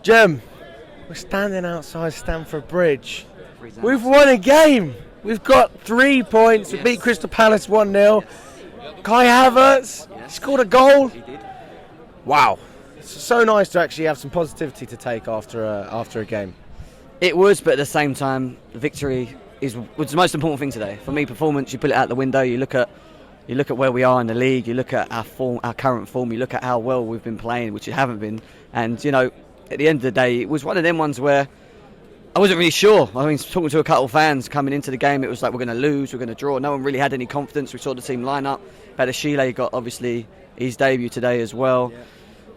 Jem, we're standing outside Stamford Bridge. We've won a game. We've got 3 points. We beat Crystal Palace 1-0. Kai Havertz scored a goal. He did. Wow. It's so nice to actually have some positivity to take after a game. It was, but at the same time, the victory was the most important thing today. For me, performance, you put it out the window. You look at where we are in the league. You look at our current form. You look at how well we've been playing, which you haven't been. And at the end of the day, it was one of them ones where I wasn't really sure. I mean, talking to a couple of fans coming into the game, it was like we're going to lose, we're going to draw. No one really had any confidence. We saw the team line up. Badiashile got obviously his debut today as well. Yeah.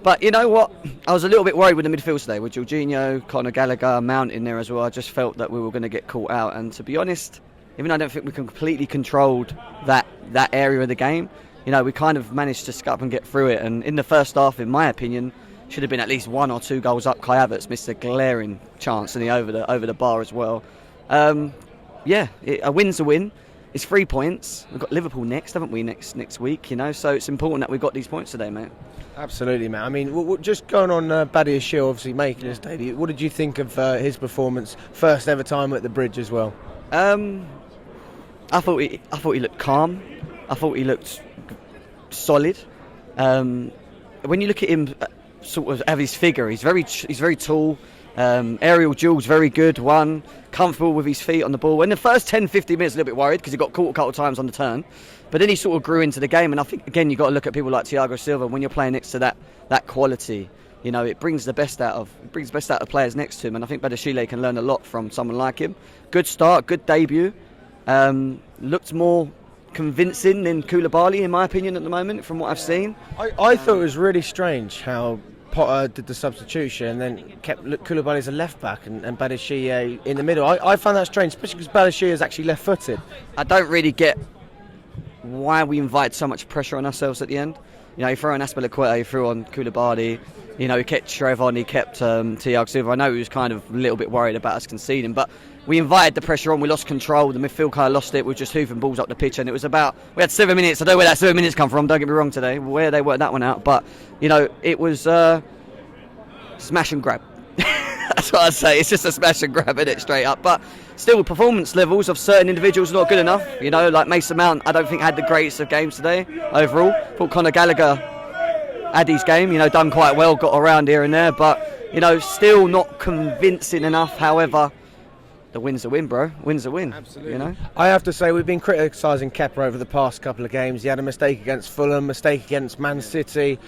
But you know what? I was a little bit worried with the midfield today, with Jorginho, Conor Gallagher, Mount in there as well. I just felt that we were going to get caught out. And to be honest, even though I don't think we completely controlled that area of the game, we kind of managed to scup and get through it. And in the first half, in my opinion, should have been at least 1 or 2 goals up. Kai Havertz missed a glaring chance, and he over the bar as well. A win's a win. It's 3 points. We've got Liverpool next, haven't we? Next week, So it's important that we got these points today, mate. Absolutely, mate. I mean, just going on Badiashile, obviously making his debut. What did you think of his performance? First ever time at the Bridge as well. I thought he looked calm. I thought he looked solid. When you look at him, sort of have his figure, he's very tall. Aerial duels very good. Comfortable with his feet on the ball. In the first 10-15 minutes, a little bit worried because he got caught a couple of times on the turn, but then he sort of grew into the game. And I think again you've got to look at people like Thiago Silva. When you're playing next to that quality, it brings the best out of players next to him. And I think Badiashile can learn a lot from someone like him. Good start, good debut. Looked more convincing than Koulibaly in my opinion at the moment from what I've seen. I thought it was really strange how Potter did the substitution and then kept Koulibaly as a left back and Badiashile in the middle. I found that strange, especially because Badiashile is actually left footed. I don't really get why we invite so much pressure on ourselves at the end. He threw on Azpilicueta, he threw on Koulibaly, he kept Trevon, he kept Thiago Silva. I know he was kind of a little bit worried about us conceding, but we invited the pressure on, we lost control, the midfield kind of lost it, we were just hoofing balls up the pitch, and it was we had 7 minutes, I don't know where that 7 minutes come from, don't get me wrong today, where they worked that one out, but, it was smash and grab. That's what I'd say, it's just a smash and grab, isn't it, straight up, but still performance levels of certain individuals not good enough, like Mason Mount, I don't think had the greatest of games today, overall. Thought Conor Gallagher had his game, done quite well, got around here and there, but, still not convincing enough. However, the win's a win, bro. Win's a win. Absolutely. I have to say, we've been criticising Kepa over the past couple of games. He had a mistake against Fulham, mistake against Man City.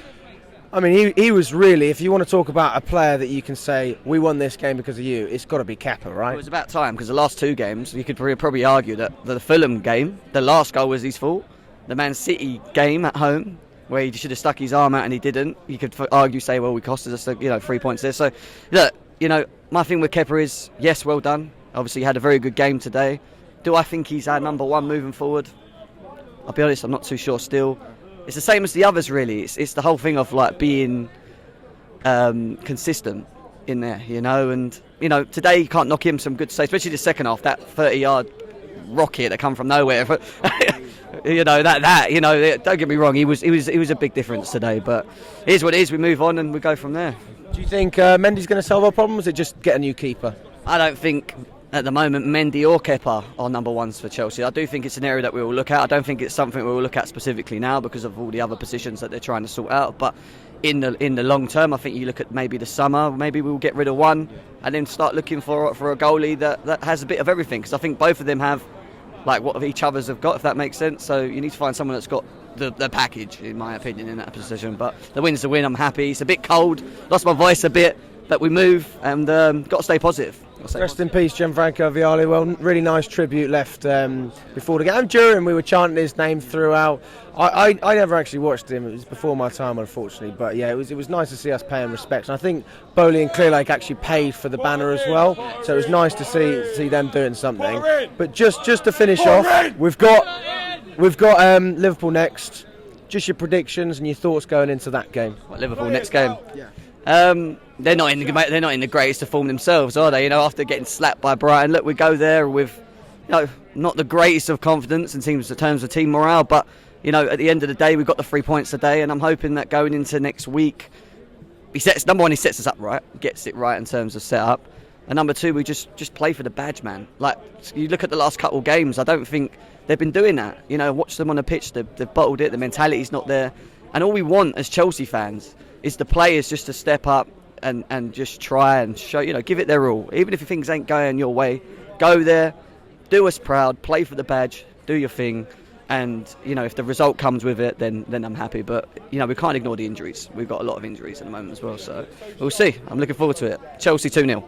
I mean, he was really, if you want to talk about a player that you can say, we won this game because of you, it's got to be Kepa, right? It was about time, because the last 2 games, you could probably argue that the Fulham game, the last goal was his fault. The Man City game at home, where he should have stuck his arm out and he didn't, you could argue, say, well, we costed us 3 points there. So, look, my thing with Kepa is, yes, well done. Obviously, he had a very good game today. Do I think he's our number one moving forward? I'll be honest, I'm not too sure still. It's the same as the others, really. It's the whole thing of being consistent in there, and today you can't knock him some good saves, especially the second half. That 30-yard rocket that come from nowhere. Don't get me wrong. He was a big difference today, but it is what it is. We move on and we go from there. Do you think Mendy's going to solve our problem? Or is it just get a new keeper? I don't think at the moment Mendy or Kepa are number ones for Chelsea. I do think it's an area that we will look at. I don't think it's something we will look at specifically now because of all the other positions that they're trying to sort out. But in the long term, I think you look at maybe the summer, maybe we'll get rid of one and then start looking for a goalie that has a bit of everything. Because I think both of them have what each other's have got, if that makes sense. So you need to find someone that's got the package, in my opinion, in that position. But the win's the win. I'm happy. It's a bit cold. Lost my voice a bit. But we move and got to stay positive. Rest in peace, Gianluca Vialli. Well, really nice tribute left before the game. During, we were chanting his name throughout. I never actually watched him. It was before my time, unfortunately. But yeah, it was nice to see us pay him respect. And I think Bowley and Clearlake actually paid for the banner as well. So it was nice to see them doing something. But just to finish off, we've got Liverpool next. Just your predictions and your thoughts going into that game. Liverpool next game? Yeah. They're not in the greatest of form themselves, are they? After getting slapped by Brighton, look, we go there with, not the greatest of confidence in terms of team morale, but at the end of the day, we've got the 3 points today, and I'm hoping that going into next week, number one, he sets us up right, gets it right in terms of setup, and number two, we just play for the badge, man. Like, you look at the last couple of games, I don't think they've been doing that. You know, watch them on the pitch, they've bottled it, the mentality's not there, and all we want as Chelsea fans is the players just to step up and just try and show, you know, give it their all. Even if things ain't going your way, go there, do us proud, play for the badge, do your thing. And, you know, if the result comes with it, then I'm happy. But, you know, we can't ignore the injuries. We've got a lot of injuries at the moment as well. So we'll see. I'm looking forward to it. Chelsea 2-0.